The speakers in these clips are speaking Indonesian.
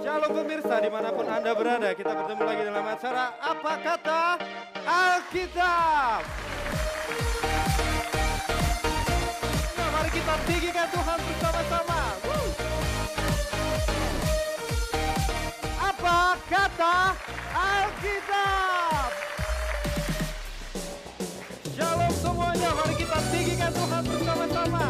Shalom pemirsa dimanapun Anda berada, kita bertemu lagi dalam acara Apa Kata Alkitab. Nah, mari kita tinggikan Tuhan bersama-sama. Apa Kata Alkitab. Shalom semuanya, mari kita tinggikan Tuhan bersama-sama.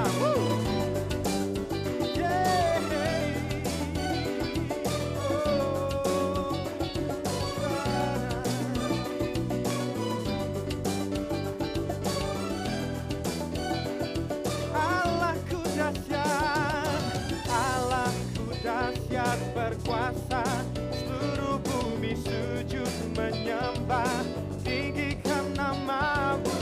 Berkuasa, seluruh bumi sujud menyembah, tinggikan namamu.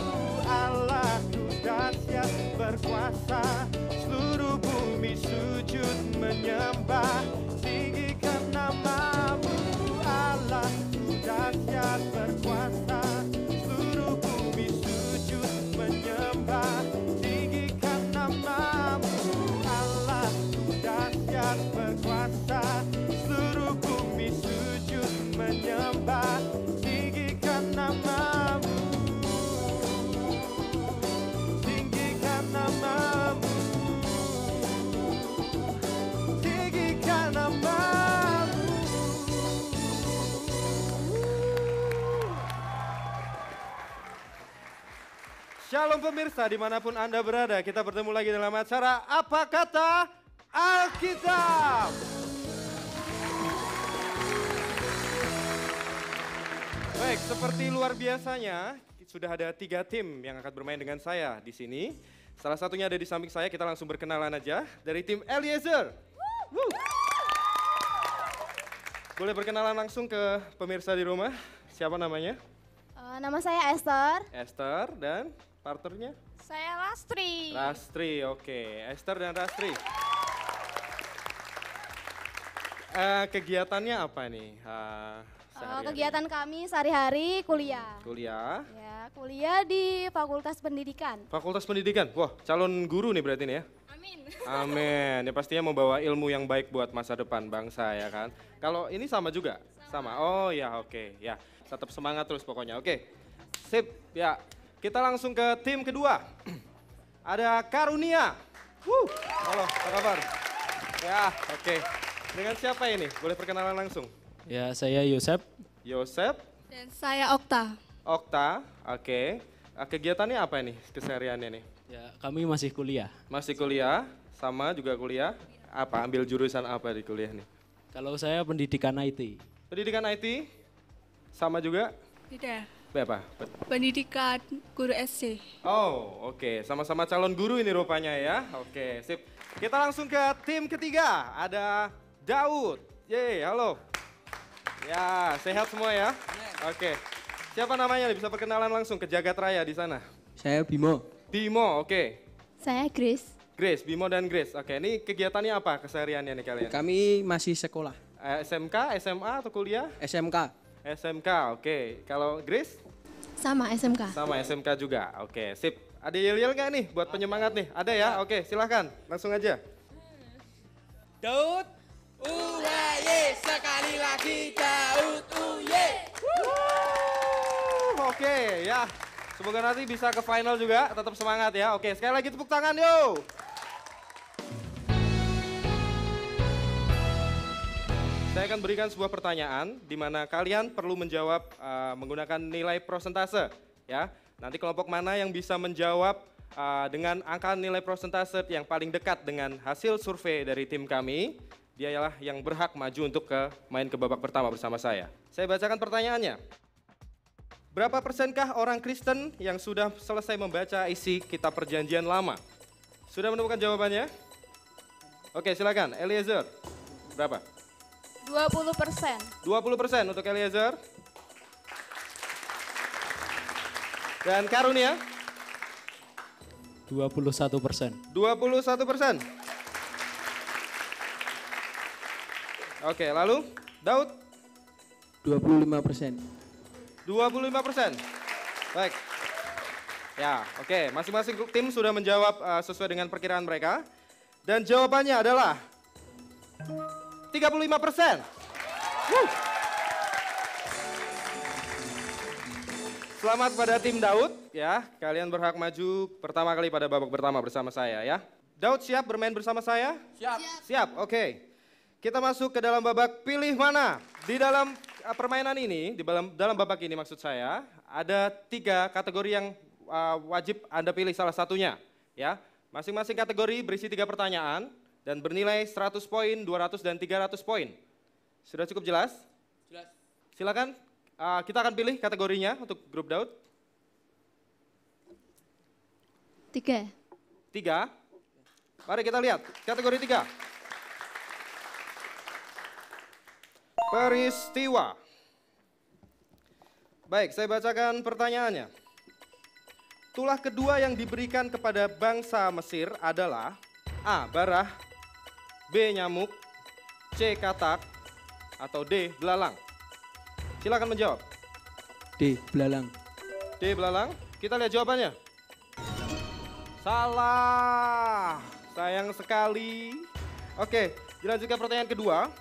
Allahku dahsyat berkuasa, seluruh bumi sujud menyembah, tinggikan namamu. Allahku dahsyat berkuasa, seluruh bumi sujud menyembah, tinggikan namamu. Allahku dahsyat berkuasa, seluruh bumi sujud menyembah, tinggikan namamu. Tinggikan namamu. Tinggikan namamu. Shalom pemirsa dimanapun Anda berada, kita bertemu lagi dalam acara Apa Kata Alkitab. Baik, seperti luar biasanya, sudah ada 3 tim yang akan bermain dengan saya di sini. Salah satunya ada di samping saya, kita langsung berkenalan aja. Dari tim Eliezer. Boleh berkenalan langsung ke pemirsa di rumah, siapa namanya? Nama saya Esther. Esther dan partnernya? Saya Lastri. Lastri, oke. Esther dan Lastri. Kegiatannya apa nih? Sehari-hari? Kegiatan kami sehari-hari kuliah. Kuliah. Ya, kuliah di Fakultas Pendidikan. Fakultas Pendidikan. Wah, calon guru nih berarti nih ya. Amin. Amin. Ya pastinya membawa ilmu yang baik buat masa depan bangsa ya kan. Kalau ini sama juga? Sama. Oh ya, oke. Ya, tetap semangat terus pokoknya. Oke. Sip. Ya. Kita langsung ke tim kedua. Ada Karunia. Halo, apa kabar? Ya, oke. Dengan siapa ini? Boleh perkenalan langsung? Ya, saya Yosep. Yosep. Dan saya Okta. Okta, oke. Kegiatannya apa nih kesehariannya nih? Ya, kami masih kuliah. Masih kuliah, sama juga kuliah. Apa, ambil jurusan apa di kuliah nih? Kalau saya pendidikan IT. Pendidikan IT, sama juga? Tidak. Apa? Pendidikan guru SC. Oh, oke. Sama-sama calon guru ini rupanya ya. Oke, sip. Kita langsung ke tim ketiga. Ada Daud. Yeay, halo. Ya, sehat semua ya? Oke. Siapa namanya nih? Bisa perkenalan langsung ke Jagat Raya di sana. Saya Bimo. Bimo, oke. Saya Grace. Grace, Bimo dan Grace. Oke, ini kegiatannya apa kesehariannya nih kalian? Kami masih sekolah. SMK, SMA atau kuliah? SMK. SMK, oke. Kalau Grace? Sama SMK. Sama SMK juga, oke. Sip. Ada yel-yel nggak nih buat penyemangat nih? Ada ya? Oke, silahkan. Langsung aja. Daud. Uye, sekali lagi Daud. Uye. Oke, ya. Semoga nanti bisa ke final juga. Tetap semangat ya. Oke, sekali lagi tepuk tangan, yo. Saya akan berikan sebuah pertanyaan di mana kalian perlu menjawab menggunakan nilai prosentase ya. Nanti kelompok mana yang bisa menjawab dengan angka nilai prosentase yang paling dekat dengan hasil survei dari tim kami, dialah yang berhak maju untuk main ke babak pertama bersama saya. Saya bacakan pertanyaannya. Berapa persenkah orang Kristen yang sudah selesai membaca isi kitab Perjanjian Lama? Sudah menemukan jawabannya? Oke, silakan. Eliezer, berapa? 20%. 20% untuk Eliezer. Dan Karunia? 21%. 21%. Oke, lalu Daud? 25%. 25%. Baik. Ya, oke. Masing-masing tim sudah menjawab sesuai dengan perkiraan mereka. Dan jawabannya adalah 35%. Selamat pada tim Daud ya. Kalian berhak maju pertama kali pada babak pertama bersama saya ya. Daud siap bermain bersama saya? Siap. Siap, oke. Kita masuk ke dalam babak pilih mana. Di dalam permainan ini, di dalam babak ini maksud saya, ada 3 kategori yang wajib Anda pilih salah satunya. Ya, masing-masing kategori berisi 3 pertanyaan dan bernilai 100 poin, 200 dan 300 poin. Sudah cukup jelas? Jelas. Silakan, kita akan pilih kategorinya untuk grup Daud. 3. 3. Mari kita lihat kategori 3. Peristiwa. Baik, saya bacakan pertanyaannya. Tulah kedua yang diberikan kepada bangsa Mesir adalah A. Barah, B. Nyamuk, C. Katak, atau D. Belalang. Silakan menjawab. D. Belalang. D. Belalang. Kita lihat jawabannya. Salah. Sayang sekali. Oke, dilanjutkan pertanyaan kedua.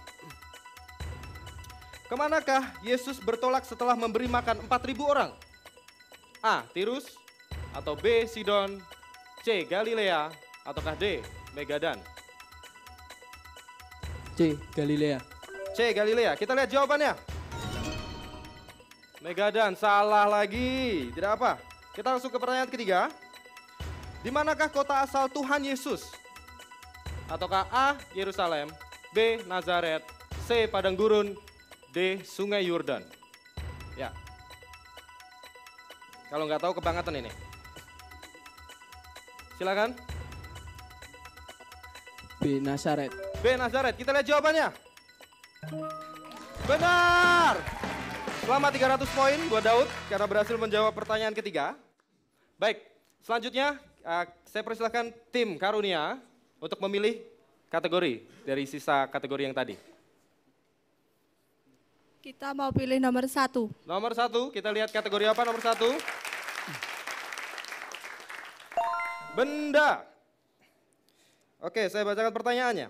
Kemanakah Yesus bertolak setelah memberi makan 4.000 orang? A. Tirus, atau B. Sidon, C. Galilea, ataukah D. Megadan? C. Galilea. C. Galilea. Kita lihat jawabannya. Megadan, salah lagi. Tidak apa. Kita langsung ke pertanyaan ketiga. Di manakah kota asal Tuhan Yesus? Ataukah A. Yerusalem, B. Nazaret, C. Padang Gurun, D. Sungai Yordan? Ya. Kalau nggak tahu kebangetan ini. Silakan. B. Nazaret. B. Nazaret. Kita lihat jawabannya. Benar. Selamat 300 poin buat Daud karena berhasil menjawab pertanyaan ketiga. Baik, selanjutnya saya persilahkan tim Karunia untuk memilih kategori dari sisa kategori yang tadi. Kita mau pilih nomor 1. Nomor 1, kita lihat kategori apa nomor 1? Benda. Oke, saya bacakan pertanyaannya.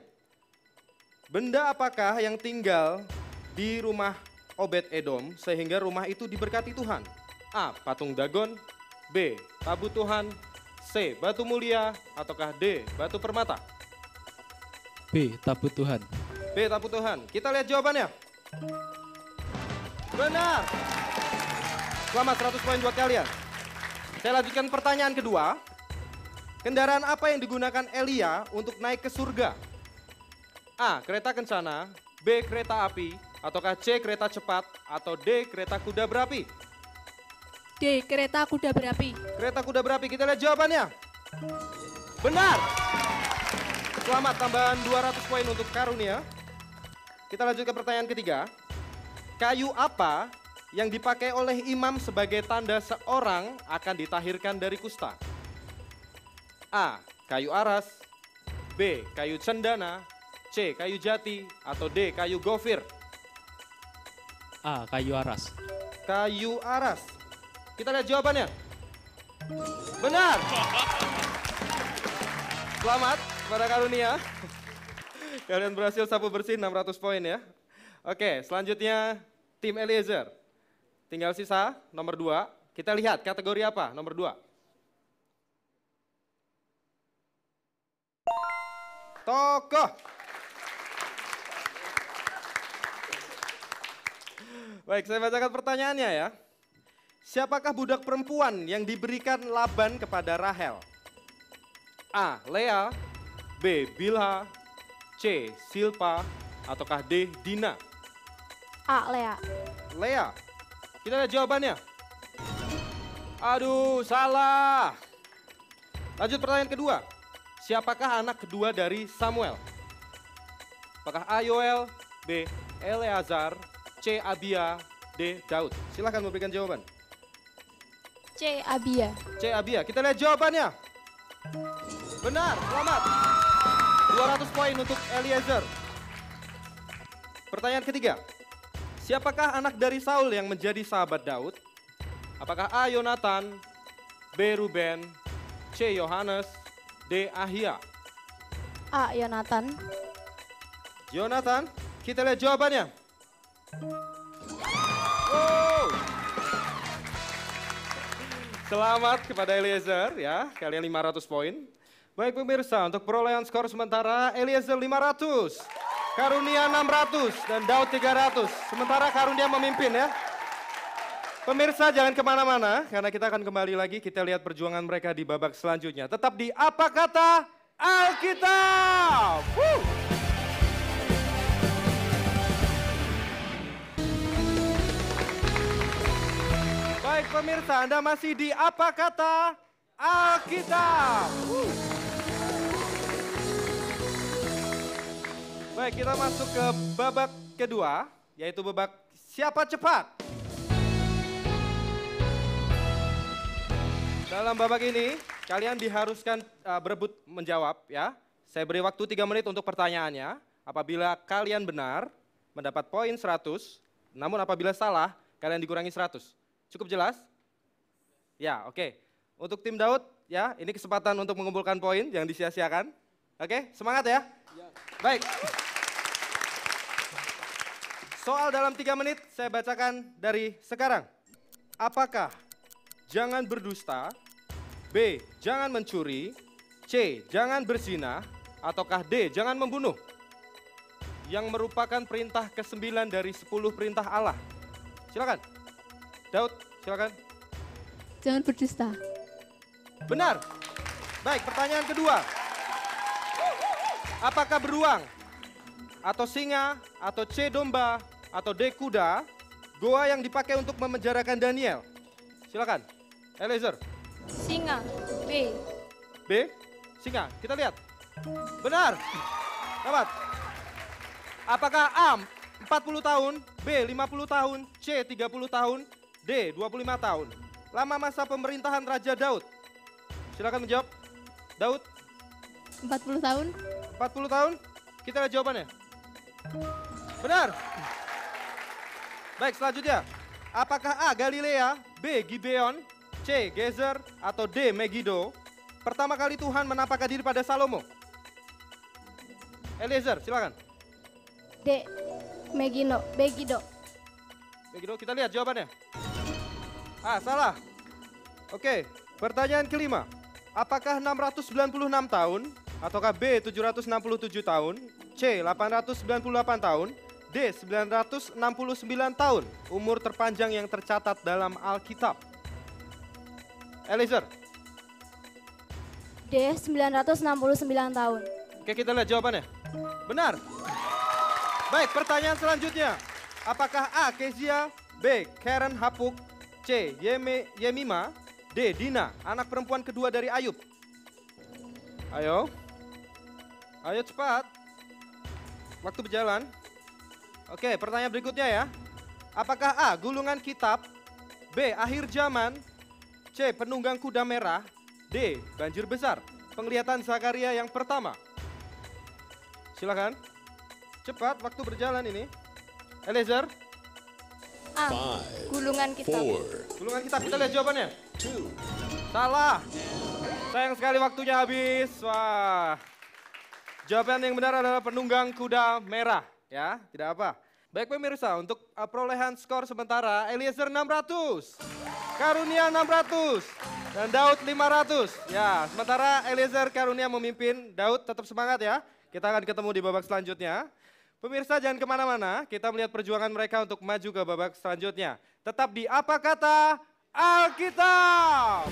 Benda apakah yang tinggal di rumah Obed-Edom sehingga rumah itu diberkati Tuhan? A. Patung Dagon, B. Tabut Tuhan, C. Batu mulia, ataukah D. Batu permata? B. Tabut Tuhan. B. Tabut Tuhan. Kita lihat jawabannya. Benar. Selamat 100 poin buat kalian. Saya lanjutkan pertanyaan kedua. Kendaraan apa yang digunakan Elia untuk naik ke surga? A. Kereta kencana, B. Kereta api, ataukah C. Kereta cepat, atau D. Kereta kuda berapi? D. Kereta kuda berapi. Kereta kuda berapi, kita lihat jawabannya. Benar. Selamat, tambahan 200 poin untuk Karunia. Kita lanjut ke pertanyaan ketiga. Kayu apa yang dipakai oleh imam sebagai tanda seorang akan ditahirkan dari kusta? A. Kayu aras, B. Kayu cendana, C. Kayu jati, atau D. Kayu gofir? A. Kayu aras. Kayu aras. Kita lihat jawabannya. Benar. Selamat pada Karunia. Kalian berhasil sapu bersih 600 poin ya. Oke, selanjutnya tim Eliezer. Tinggal sisa nomor 2. Kita lihat kategori apa nomor 2. Tokoh. Baik, saya bacakan pertanyaannya ya. Siapakah budak perempuan yang diberikan Laban kepada Rahel? A. Lea, B. Bilha, C. Silpa, ataukah D. Dina? A. Lea. Lea. Kita lihat jawabannya. Aduh, salah. Lanjut pertanyaan kedua. Siapakah anak kedua dari Samuel? Apakah A. Yoel, B. Eleazar, C. Abia, D. Daud? Silahkan memberikan jawaban. C. Abia. C. Abia. Kita lihat jawabannya. Benar, selamat. 200 poin untuk Eliezer. Pertanyaan ketiga. Siapakah anak dari Saul yang menjadi sahabat Daud? Apakah A. Yonatan, B. Ruben, C. Yohanes, D. Ahia? A. Yonatan. Yonatan, kita lihat jawabannya. Wow. Selamat kepada Eliezer ya, kalian 500 poin. Baik pemirsa, untuk perolehan skor sementara Eliezer 500, Karunia 600, dan Daud 300. Sementara Karunia memimpin ya. Pemirsa jangan kemana-mana, karena kita akan kembali lagi, kita lihat perjuangan mereka di babak selanjutnya. Tetap di Apa Kata Alkitab. Woo! Baik pemirsa, Anda masih di Apa Kata Alkitab. Baik, kita masuk ke babak kedua, yaitu babak Siapa Cepat. Dalam babak ini, kalian diharuskan berebut menjawab ya. Saya beri waktu 3 menit untuk pertanyaannya. Apabila kalian benar, mendapat poin 100. Namun apabila salah, kalian dikurangi 100. Cukup jelas? Ya, oke. Untuk tim Daud, ya, ini kesempatan untuk mengumpulkan poin yang disia-siakan. Oke, semangat ya. Baik. Soal dalam 3 menit saya bacakan dari sekarang. Apakah jangan berdusta, B, jangan mencuri, C, jangan berzina, ataukah D, jangan membunuh? Yang merupakan perintah ke-9 dari 10 perintah Allah. Silakan. Daud, silakan. Jangan berdusta. Benar. Baik, pertanyaan kedua. Apakah beruang, atau singa, atau C, domba, atau D, kuda, goa yang dipakai untuk memenjarakan Daniel? Silakan. Eliezer. Singa. B. B, singa. Kita lihat. Benar. Dapat. Apakah A, 40 tahun, B, 50 tahun, C, 30 tahun, D, 25 tahun? Lama masa pemerintahan Raja Daud. Silakan menjawab. Daud, 40 tahun. 40 tahun. Kita lihat jawabannya. Benar. Baik, selanjutnya. Apakah A, Galilea, B, Gibeon, C, Gezer, atau D, Megiddo? Pertama kali Tuhan menampakkan diri pada Salomo. Eliezer, silakan. D. Megiddo. Megiddo, kita lihat jawabannya. Ah, salah. Oke, pertanyaan kelima. Apakah 696 tahun, ataukah B, 767 tahun, C, 898 tahun, D, 969 tahun, umur terpanjang yang tercatat dalam Alkitab? Eliezer. D. 969 tahun. Oke, kita lihat jawabannya. Benar. Baik, pertanyaan selanjutnya. Apakah A, Kezia, B, Karen Hapuk, C, Yemima, D, Dina, anak perempuan kedua dari Ayub? Ayo. Ayo cepat. Waktu berjalan. Oke, pertanyaan berikutnya ya. Apakah A, gulungan kitab, B, akhir zaman, C, penunggang kuda merah, D, banjir besar? Penglihatan Zakaria yang pertama. Silakan. Cepat, waktu berjalan ini. Eliezer. A. Gulungan kitab. Gulungan kitab, kita lihat jawabannya. Salah. Sayang sekali waktunya habis. Wah. Jawaban yang benar adalah penunggang kuda merah. Ya, tidak apa. Baik pemirsa, untuk perolehan skor sementara Eliezer 600, Karunia 600, dan Daud 500. Ya, sementara Eliezer Karunia memimpin, Daud tetap semangat ya. Kita akan ketemu di babak selanjutnya. Pemirsa jangan kemana-mana, kita melihat perjuangan mereka untuk maju ke babak selanjutnya. Tetap di Apa Kata Alkitab.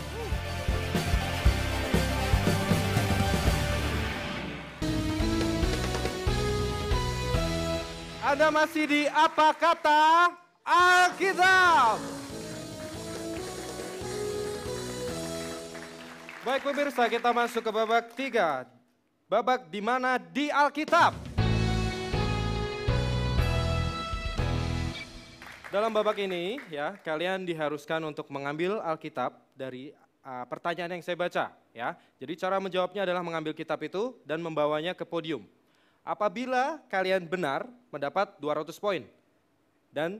Anda masih di Apa Kata Alkitab. Baik pemirsa, kita masuk ke babak 3. Babak di mana di Alkitab. Dalam babak ini ya, kalian diharuskan untuk mengambil Alkitab dari pertanyaan yang saya baca ya. Jadi cara menjawabnya adalah mengambil kitab itu dan membawanya ke podium. Apabila kalian benar mendapat 200 poin dan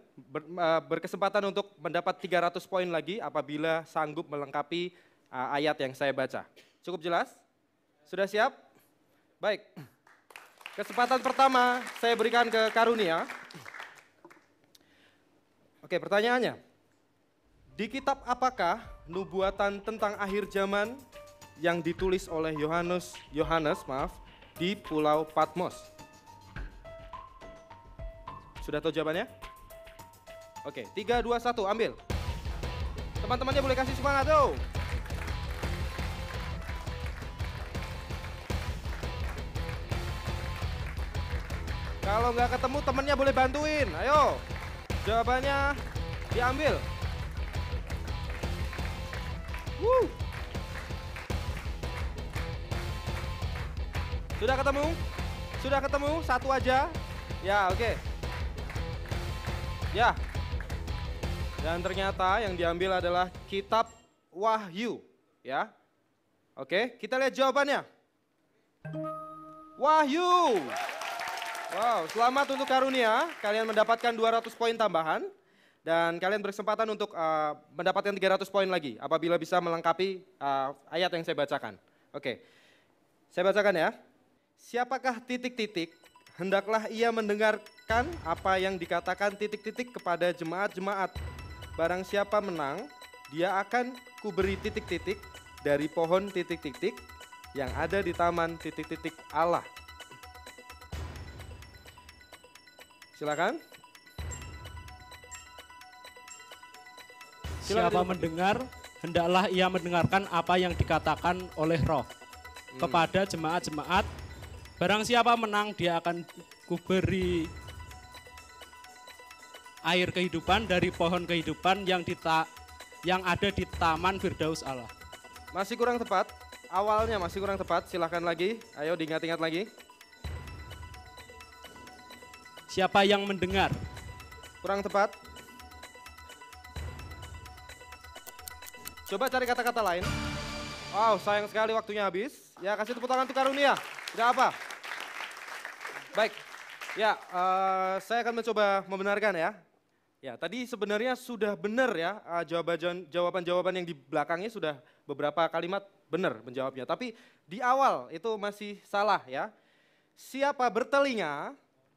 berkesempatan untuk mendapat 300 poin lagi apabila sanggup melengkapi ayat yang saya baca. Cukup jelas? Sudah siap? Baik. Kesempatan pertama saya berikan ke Karunia. Oke, pertanyaannya. Di kitab apakah nubuatan tentang akhir zaman yang ditulis oleh Yohanes di Pulau Patmos? Sudah tahu jawabannya? Oke, 3, 2, 1, ambil. Teman-temannya boleh kasih semangat tuh. Kalau nggak ketemu temennya boleh bantuin, ayo. Jawabannya diambil. Sudah ketemu? Sudah ketemu? Satu aja. Ya, oke. Ya. Dan ternyata yang diambil adalah kitab Wahyu, ya. Oke, kita lihat jawabannya. Wahyu. Wow, selamat untuk karunia. Kalian mendapatkan 200 poin tambahan. Dan kalian berkesempatan untuk mendapatkan 300 poin lagi apabila bisa melengkapi ayat yang saya bacakan. Oke, saya bacakan ya. Siapakah titik-titik, hendaklah ia mendengarkan apa yang dikatakan titik-titik kepada jemaat-jemaat. Barang siapa menang, dia akan kuberi titik-titik dari pohon titik-titik yang ada di taman titik-titik Allah. Silakan. Siapa mendengar, hendaklah ia mendengarkan apa yang dikatakan oleh Roh kepada jemaat-jemaat. Barang siapa menang, dia akan kuberi air kehidupan dari pohon kehidupan yang ada di taman Firdaus Allah. Masih kurang tepat, awalnya masih kurang tepat, silakan lagi, ayo diingat-ingat lagi. Siapa yang mendengar? Kurang tepat. Coba cari kata-kata lain. Wow, sayang sekali waktunya habis. Ya, kasih tepuk tangan untuk karunia. Tidak apa. Baik, ya saya akan mencoba membenarkan ya. Ya, tadi sebenarnya sudah benar ya jawaban-jawaban yang di belakangnya sudah beberapa kalimat benar menjawabnya. Tapi di awal itu masih salah ya. Siapa bertelinga,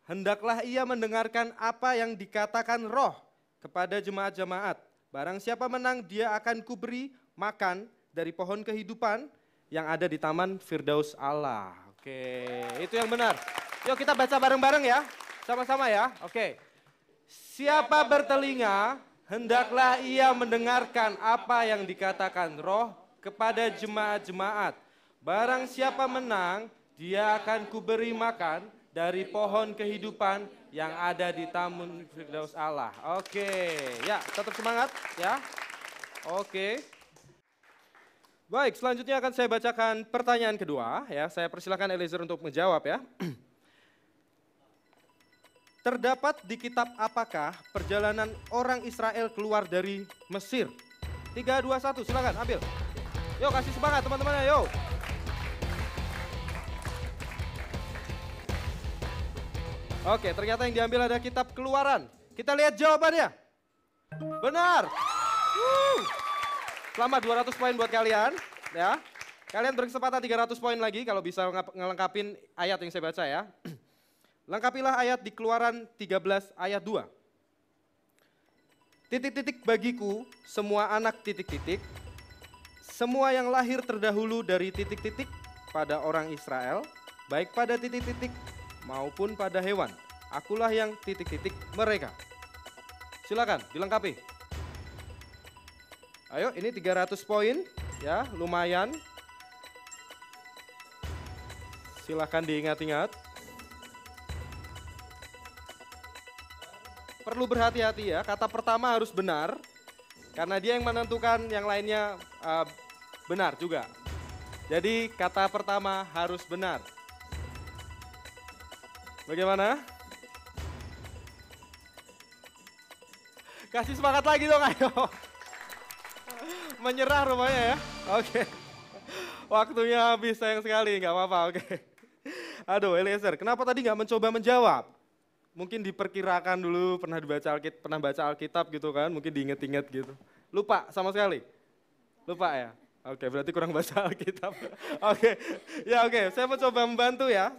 hendaklah ia mendengarkan apa yang dikatakan Roh kepada jemaat-jemaat. Barang siapa menang, dia akan kuberi makan dari pohon kehidupan yang ada di taman Firdaus Allah. Oke, itu yang benar. Yuk kita baca bareng-bareng ya, sama-sama ya. Oke. Siapa bertelinga, hendaklah ia mendengarkan apa yang dikatakan Roh kepada jemaat-jemaat. Barang siapa menang, dia akan kuberi makan dari pohon kehidupan yang ada di taman Firdaus Allah. Oke, ya tetap semangat ya. Oke. Baik, selanjutnya akan saya bacakan pertanyaan kedua ya. Saya persilakan Eliezer untuk menjawab ya. Terdapat di kitab apakah perjalanan orang Israel keluar dari Mesir? 3, 2, 1, silakan ambil. Yuk kasih semangat teman-teman, yuk. Oke, ternyata yang diambil ada kitab Keluaran. Kita lihat jawabannya. Benar. Selamat 200 poin buat kalian. Ya. Kalian berkesempatan 300 poin lagi kalau bisa ngelengkapin ayat yang saya baca ya. Lengkapilah ayat di Keluaran 13 ayat 2. Titik-titik bagiku, semua anak titik-titik, semua yang lahir terdahulu dari titik-titik pada orang Israel, baik pada titik-titik maupun pada hewan. Akulah yang titik-titik mereka. Silakan dilengkapi. Ayo, ini 300 poin ya, lumayan. Silakan diingat-ingat. Perlu berhati-hati ya, kata pertama harus benar, karena dia yang menentukan yang lainnya benar juga. Jadi kata pertama harus benar. Bagaimana? Kasih semangat lagi dong, ayo. Menyerah rupanya ya, oke. Waktunya habis, sayang sekali, nggak apa-apa, oke. Aduh Eliezer, kenapa tadi nggak mencoba menjawab? Mungkin diperkirakan dulu, pernah baca Alkitab gitu kan, mungkin diinget-inget gitu. Lupa sama sekali? Lupa ya? Oke, berarti kurang baca Alkitab. Oke, ya oke, saya mencoba membantu ya,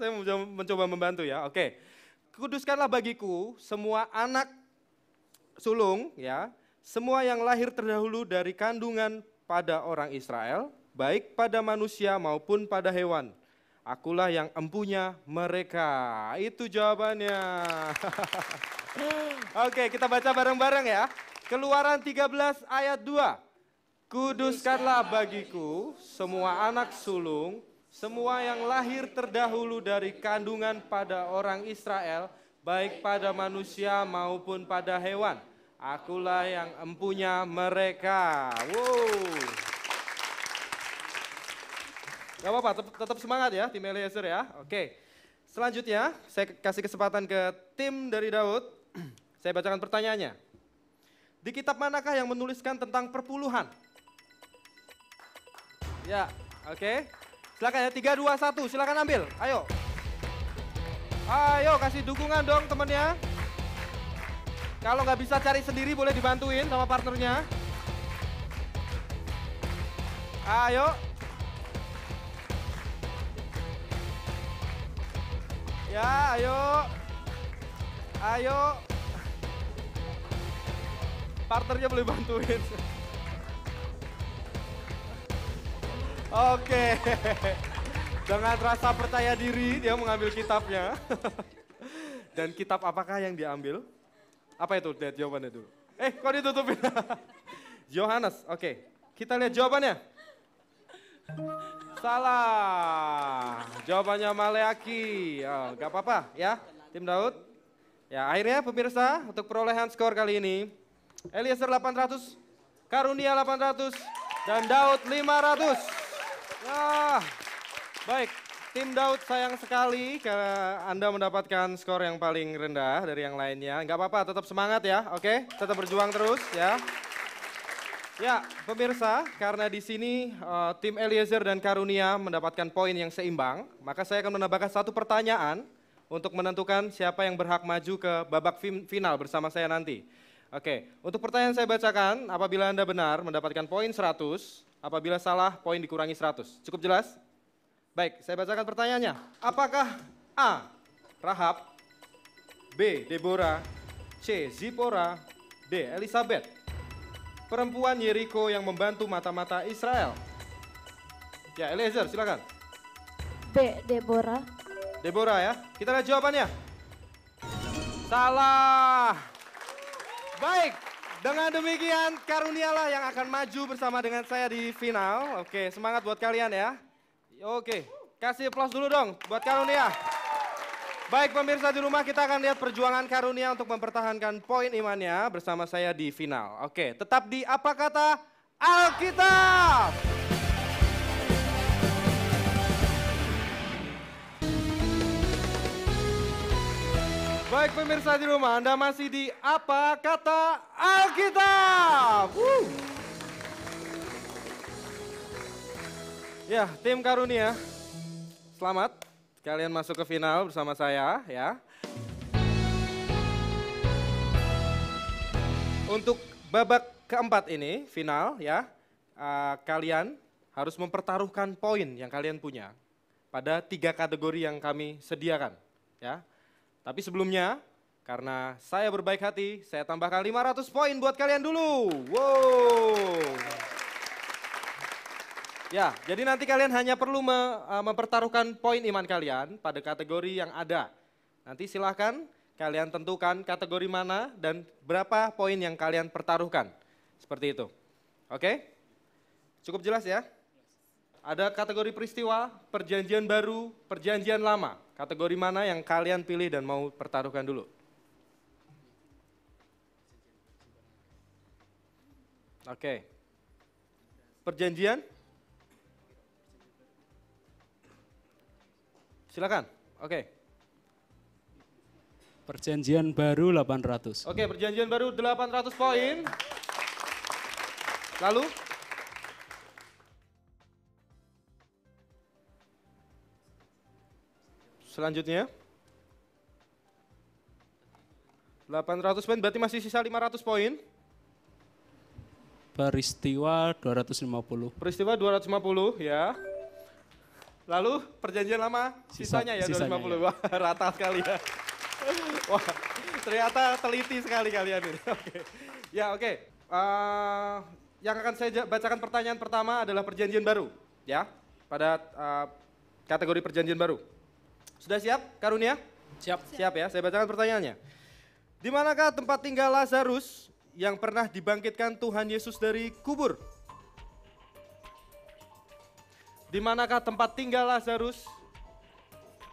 sulung ya, semua yang lahir terdahulu dari kandungan pada orang Israel, baik pada manusia maupun pada hewan. Akulah yang empunya mereka. Itu jawabannya. Oke, kita baca bareng-bareng ya. Keluaran 13 ayat 2. Kuduskanlah bagiku semua anak sulung, semua yang lahir terdahulu dari kandungan pada orang Israel, baik pada manusia maupun pada hewan. Akulah yang empunya mereka. Wow. Gak apa-apa, tetap semangat ya tim Eliezer ya. Oke, selanjutnya saya kasih kesempatan ke tim dari Daud. Saya bacakan pertanyaannya. Di kitab manakah yang menuliskan tentang perpuluhan? Ya, oke. Silakan ya, 3, 2, 1, silakan ambil, ayo. Ayo kasih dukungan dong temennya. Kalau nggak bisa cari sendiri boleh dibantuin sama partnernya. Ayo. Ya, ayo. Ayo. Partnernya boleh bantuin. Oke. Dengan rasa percaya diri dia mengambil kitabnya. Dan kitab apakah yang diambil? Apa itu? Lihat jawabannya dulu. Kok ditutupin? Yohanes, oke. Kita lihat jawabannya. Salah. Jawabannya Maleaki. Oh, gak apa-apa ya, tim Daud. Ya, akhirnya pemirsa untuk perolehan skor kali ini. Eliezer 800, Karunia 800, dan Daud 500. Ya, baik. Tim Daud sayang sekali karena Anda mendapatkan skor yang paling rendah dari yang lainnya. Gak apa-apa, tetap semangat ya, oke? Tetap berjuang terus ya. Ya, pemirsa, karena di sini tim Eliezer dan Karunia mendapatkan poin yang seimbang, maka saya akan menambahkan satu pertanyaan untuk menentukan siapa yang berhak maju ke babak final bersama saya nanti. Oke, untuk pertanyaan saya bacakan, apabila Anda benar mendapatkan poin 100, apabila salah poin dikurangi 100. Cukup jelas? Baik, saya bacakan pertanyaannya. Apakah A. Rahab, B. Deborah, C. Zipora, D. Elizabeth, perempuan Yeriko yang membantu mata-mata Israel? Ya, Eliezer silakan. B. Deborah. Deborah ya, kita lihat jawabannya. Salah. Baik, dengan demikian Karunialah yang akan maju bersama dengan saya di final. Oke, semangat buat kalian ya. Oke, kasih aplaus dulu dong buat Karunia. Baik pemirsa di rumah, kita akan lihat perjuangan Karunia untuk mempertahankan poin imannya bersama saya di final. Oke, tetap di Apa Kata Alkitab. Baik pemirsa di rumah, Anda masih di Apa Kata Alkitab. Ya, tim Karunia, selamat. Kalian masuk ke final bersama saya ya. Untuk babak keempat ini, final ya, kalian harus mempertaruhkan poin yang kalian punya pada 3 kategori yang kami sediakan ya. Tapi sebelumnya, karena saya berbaik hati, saya tambahkan 500 poin buat kalian dulu. Wow. Ya, jadi nanti kalian hanya perlu mempertaruhkan poin iman kalian pada kategori yang ada. Nanti silahkan kalian tentukan kategori mana dan berapa poin yang kalian pertaruhkan. Seperti itu. Oke? Cukup jelas ya? Ada kategori peristiwa, perjanjian baru, perjanjian lama. Kategori mana yang kalian pilih dan mau pertaruhkan dulu? Oke. Perjanjian? Silakan. Oke. Perjanjian baru 800. Oke, perjanjian baru 800 poin. Lalu? Selanjutnya. 800 poin, berarti masih sisa 500 poin. Peristiwa 250. Peristiwa 250 ya. Lalu perjanjian lama sisanya ya 250. Sisanya, ya. Wah, rata sekali ya. Wah, Ternyata teliti sekali kalian ini. Oke. Ya, oke. Yang akan saya bacakan pertanyaan pertama adalah perjanjian baru, ya. Pada kategori perjanjian baru. Sudah siap, Karunia? Siap. Siap ya, saya bacakan pertanyaannya. Di manakah tempat tinggal Lazarus yang pernah dibangkitkan Tuhan Yesus dari kubur? Di manakah tempat tinggal Lazarus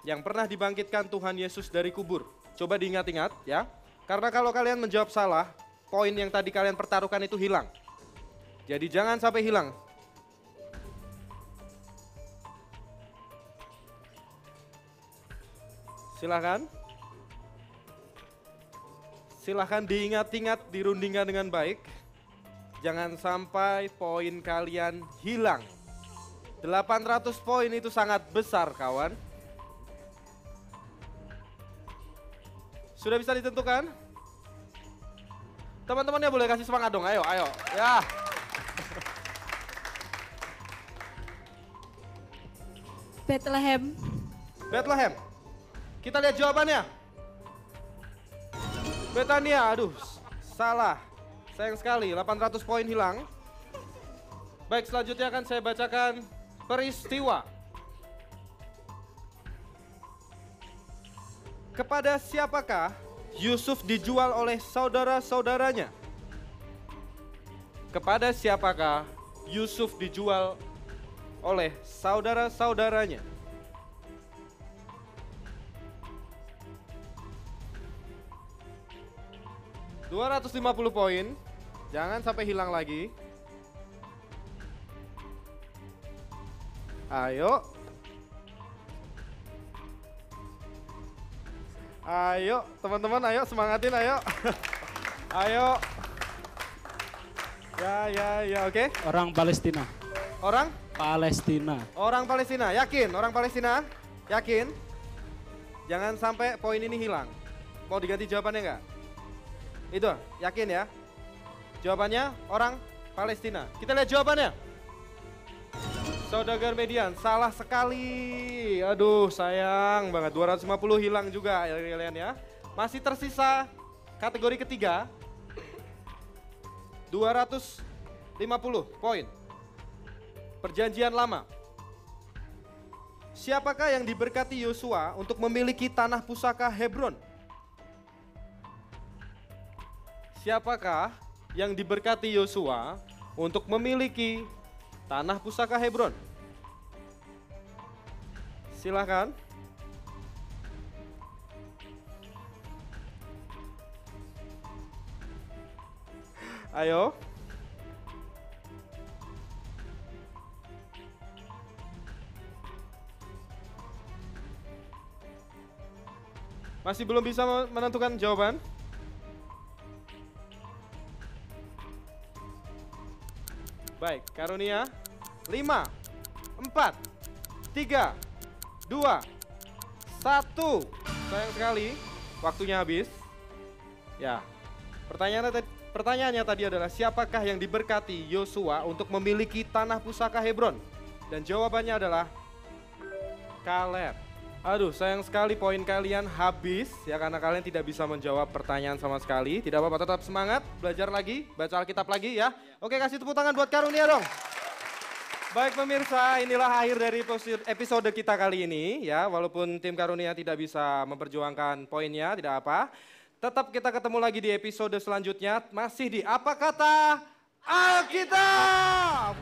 yang pernah dibangkitkan Tuhan Yesus dari kubur? Coba diingat-ingat ya. Karena kalau kalian menjawab salah, poin yang tadi kalian pertaruhkan itu hilang. Jadi jangan sampai hilang. Silakan. Silakan diingat-ingat, dirundingkan dengan baik. Jangan sampai poin kalian hilang. 800 poin itu sangat besar, kawan. Sudah bisa ditentukan? Teman-temannya boleh kasih semangat dong, ayo, ayo. Ya. Bethlehem. Bethlehem. Kita lihat jawabannya. Betania, aduh, salah. Sayang sekali, 800 poin hilang. Baik, selanjutnya akan saya bacakan peristiwa. Kepada siapakah Yusuf dijual oleh saudara-saudaranya? Kepada siapakah Yusuf dijual oleh saudara-saudaranya? $250 poin, jangan sampai hilang lagi. Ayo. Ayo, teman-teman, ayo semangatin, ayo. Ayo. Ya, oke. Orang Palestina. Orang? Palestina. Orang Palestina, yakin? Orang Palestina? Yakin? Jangan sampai poin ini hilang. Mau diganti jawabannya enggak? Itu, yakin ya? Jawabannya orang Palestina. Kita lihat jawabannya. Saudagar Median, salah sekali. Aduh, sayang banget. 250 hilang juga ya kalian ya. Masih tersisa kategori ketiga. 250 poin. Perjanjian lama. Siapakah yang diberkati Yosua untuk memiliki tanah pusaka Hebron? Siapakah yang diberkati Yosua untuk memiliki tanah pusaka Hebron? Silakan. Ayo. Masih belum bisa menentukan jawaban? Baik, Karunia. 5, 4, 3, 2, 1. Sayang sekali, waktunya habis. Ya, pertanyaannya tadi adalah siapakah yang diberkati Yosua untuk memiliki tanah pusaka Hebron? Dan jawabannya adalah Kaleb. Aduh, sayang sekali poin kalian habis ya karena kalian tidak bisa menjawab pertanyaan sama sekali. Tidak apa-apa, tetap semangat, belajar lagi, baca Alkitab lagi ya. Oke, kasih tepuk tangan buat Karunia dong. Baik pemirsa, inilah akhir dari episode kita kali ini ya. Walaupun tim Karunia tidak bisa memperjuangkan poinnya, tidak apa. Tetap kita ketemu lagi di episode selanjutnya, masih di Apa Kata Alkitab.